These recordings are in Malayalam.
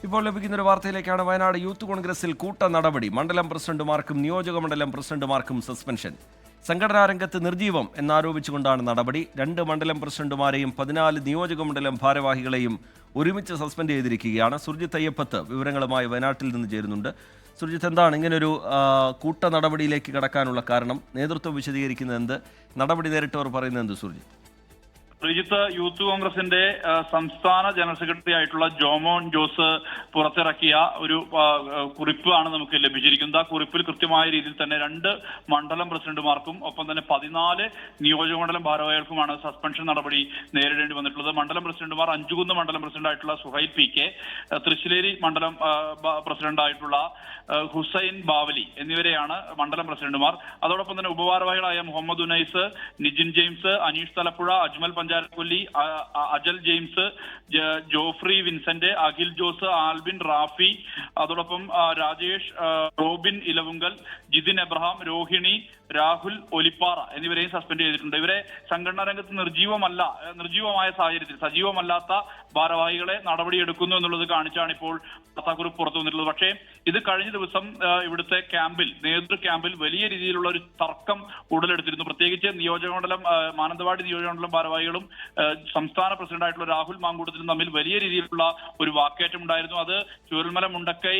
ഇപ്പോൾ ലഭിക്കുന്ന ഒരു വാർത്തയിലേക്കാണ്. വയനാട് യൂത്ത് കോൺഗ്രസിൽ കൂട്ട നടപടി. മണ്ഡലം പ്രസിഡന്റുമാർക്കും നിയോജക മണ്ഡലം പ്രസിഡന്റുമാർക്കും സസ്പെൻഷൻ. സംഘടനാ രംഗത്ത് നിർജീവം എന്നാരോപിച്ചുകൊണ്ടാണ് നടപടി. 2 മണ്ഡലം പ്രസിഡന്റുമാരെയും 14 നിയോജക മണ്ഡലം ഭാരവാഹികളെയും ഒരുമിച്ച് സസ്പെൻഡ് ചെയ്തിരിക്കുകയാണ്. സുർജിത്ത് അയ്യപ്പത്ത് വിവരങ്ങളുമായി വയനാട്ടിൽ നിന്ന് ചേരുന്നുണ്ട്. സുർജിത്ത്, എന്താണ് ഇങ്ങനൊരു കൂട്ട നടപടിയിലേക്ക് കടക്കാനുള്ള കാരണം? നേതൃത്വം വിശദീകരിക്കുന്നത് എന്ത്? നടപടി നേരിട്ടവർ പറയുന്നത് എന്ത്? സുർജിത്ത്, ശ്രീജിത്ത്, യൂത്ത് കോൺഗ്രസിന്റെ സംസ്ഥാന ജനറൽ സെക്രട്ടറി ആയിട്ടുള്ള ജോമോൻ ജോസ് പുറത്തിറക്കിയ ഒരു കുറിപ്പാണ് നമുക്ക് ലഭിച്ചിരിക്കുന്നത്. ആ കുറിപ്പിൽ കൃത്യമായ രീതിയിൽ തന്നെ 2 മണ്ഡലം പ്രസിഡന്റുമാർക്കും ഒപ്പം തന്നെ 14 നിയോജക മണ്ഡലം ഭാരവാഹികൾക്കുമാണ് സസ്പെൻഷൻ നടപടി നേരിടേണ്ടി വന്നിട്ടുള്ളത്. മണ്ഡലം പ്രസിഡന്റുമാർ അഞ്ചുകുന്ന് മണ്ഡലം പ്രസിഡന്റ് ആയിട്ടുള്ള സുഹൈൽ PK, തൃശ്ശിലേരി മണ്ഡലം പ്രസിഡന്റ് ആയിട്ടുള്ള ഹുസൈൻ ബാവലി എന്നിവരെയാണ് മണ്ഡലം പ്രസിഡന്റുമാർ. അതോടൊപ്പം തന്നെ ഉപഭാരവാഹികളായ Muhammad Unais, Nijin James, Aneesh Thalappuzha, Ajmal Pancharakkolli, Ajal James, Geoffrey Vincent, Akhil Jose, Albin Rafi, അതോടൊപ്പം രാജേഷ്, റോബിൻ ഇലവുങ്കൽ, ജിതിൻ എബ്രഹാം, രോഹിണി, രാഹുൽ ഒലിപ്പാറ എന്നിവരെയും സസ്പെൻഡ് ചെയ്തിട്ടുണ്ട്. ഇവരെ സംഘടനാ രംഗത്ത് നിർജീവമായ സാഹചര്യത്തിൽ സജീവമല്ലാത്ത ഭാരവാഹികളെ നടപടിയെടുക്കുന്നു എന്നുള്ളത് കാണിച്ചാണ് ഇപ്പോൾ വാർത്താക്കുറിപ്പ് പുറത്തു വന്നിട്ടുള്ളത്. പക്ഷേ ഇത് കഴിഞ്ഞ ദിവസം ഇവിടുത്തെ നേതൃ ക്യാമ്പിൽ വലിയ രീതിയിലുള്ള ഒരു തർക്കം ഉടലെടുത്തിരുന്നു. പ്രത്യേകിച്ച് നിയോജകമണ്ഡലം മാനന്തവാടി നിയോജകമണ്ഡലം ഭാരവാഹികളും സംസ്ഥാന പ്രസിഡന്റായിട്ടുള്ള രാഹുൽ മാങ്കൂട്ടത്തിലും തമ്മിൽ വലിയ രീതിയിലുള്ള ഒരു വാക്കേറ്റം ഉണ്ടായിരുന്നു. അത് ചൂരൽമല മുണ്ടക്കൈ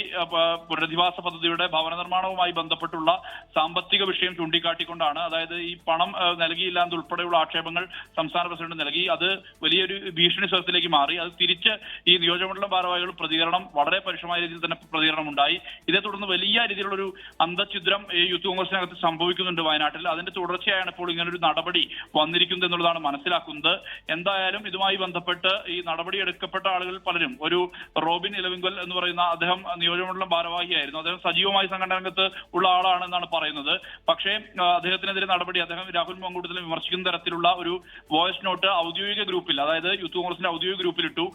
പുനരധിവാസ പദ്ധതിയുടെ ഭവന നിർമ്മാണവുമായി ബന്ധപ്പെട്ടുള്ള സാമ്പത്തിക വിഷയം ചൂണ്ടിക്കാട്ടിക്കൊണ്ടാണ്. അതായത് ഈ പണം നൽകിയില്ല എന്നുൾപ്പെടെയുള്ള ആക്ഷേപങ്ങൾ സംസ്ഥാന പ്രസിഡന്റ് നൽകി. അത് വലിയൊരു ഭീഷണി സ്വരത്തിലേക്ക് മാറി. അത് തിരിച്ച് ഈ നിയോജകമണ്ഡലം ഭാരവാഹികൾ പ്രതികരണം വളരെ പരുഷമായ രീതിയിൽ തന്നെ പ്രതികരണം ഉണ്ടായി. ഇതേ തുടർന്ന് വലിയ രീതിയിലുള്ള ഒരു അന്തഛിദ്രം യൂത്ത് കോൺഗ്രസിനകത്ത് സംഭവിക്കുന്നുണ്ട് വയനാട്ടിൽ. അതിന്റെ തുടർച്ചയായാണ് ഇപ്പോൾ ഇങ്ങനൊരു നടപടി വന്നിരിക്കുന്നത് എന്നുള്ളതാണ് മനസ്സിലാക്കുന്നത്. എന്തായാലും ഇതുമായി ബന്ധപ്പെട്ട് ഈ നടപടി എടുക്കപ്പെട്ട ആളുകൾ പലരും, ഒരു റോബിൻ ഇലവിങ്കൽ എന്ന് പറയുന്ന അദ്ദേഹം നിയോജകമണ്ഡലം ഭാരവാഹിയായിരുന്നു. അദ്ദേഹം സജീവമായി സംഘടനാ രംഗത്ത് ഉള്ള ആളാണെന്നാണ് പറയുന്നത്. പക്ഷേ അദ്ദേഹത്തിനെതിരെ നടപടി, അദ്ദേഹം രാഹുൽ മാങ്കൂട്ടത്തിലും വിമർശിക്കുന്ന തരത്തിലുള്ള ഒരു വോയിസ് നോട്ട് ഔദ്യോഗിക ഗ്രൂപ്പിൽ, അതായത് യൂത്ത് കോൺഗ്രസിന്റെ ഔദ്യോഗിക ഗ്രൂപ്പിൽ ഇട്ടു.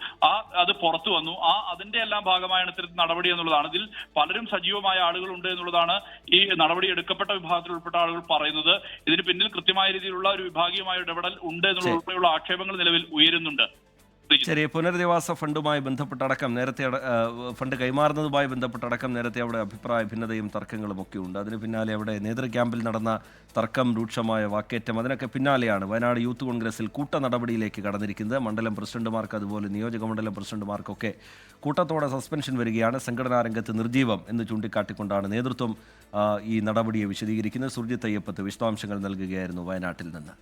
അത് പുറത്തു വന്നു. അതിന്റെ എല്ലാം ഭാഗമായാണ് ഇത്തരത്തിൽ നടപടി എന്നുള്ളതാണ്. ഇതിൽ പലരും സജീവമായ ആളുകളുണ്ട് എന്നുള്ളതാണ് ഈ നടപടി എടുക്കപ്പെട്ട വിഭാഗത്തിൽ ഉൾപ്പെട്ട ആളുകൾ പറയുന്നത്. ഇതിന് പിന്നിൽ കൃത്യമായ രീതിയിലുള്ള ഒരു വിഭാഗീയമായ ഇടപെടൽ ഉണ്ട് എന്നുള്ള ഉൾപ്പെടെയുള്ള ആക്ഷേപങ്ങൾ നിലവിൽ ഉയരുന്നുണ്ട്. ശരി, പുനരധിവാസ ഫണ്ടുമായി ബന്ധപ്പെട്ടടക്കം നേരത്തെ ഫണ്ട് കൈമാറുന്നതുമായി ബന്ധപ്പെട്ടടക്കം നേരത്തെ അവിടെ അഭിപ്രായ ഭിന്നതയും തർക്കങ്ങളും ഒക്കെ ഉണ്ട്. അതിന് പിന്നാലെ അവിടെ നേതൃ ക്യാമ്പിൽ നടന്ന തർക്കം, രൂക്ഷമായ വാക്കേറ്റം, അതിനൊക്കെ പിന്നാലെയാണ് വയനാട് യൂത്ത് കോൺഗ്രസിൽ കൂട്ട നടപടിയിലേക്ക് കടന്നിരിക്കുന്നത്. മണ്ഡലം പ്രസിഡന്റുമാർക്ക് അതുപോലെ നിയോജക മണ്ഡലം പ്രസിഡന്റുമാർക്കൊക്കെ കൂട്ടത്തോടെ സസ്പെൻഷൻ വരികയാണ്. സംഘടനാ രംഗത്ത് നിർജീവം എന്ന് ചൂണ്ടിക്കാട്ടിക്കൊണ്ടാണ് നേതൃത്വം ഈ നടപടിയെ വിശദീകരിക്കുന്നത്. സുർജിത്ത് അയ്യപ്പത്ത് വിശദാംശങ്ങൾ നൽകുകയായിരുന്നു വയനാട്ടിൽ നിന്ന്.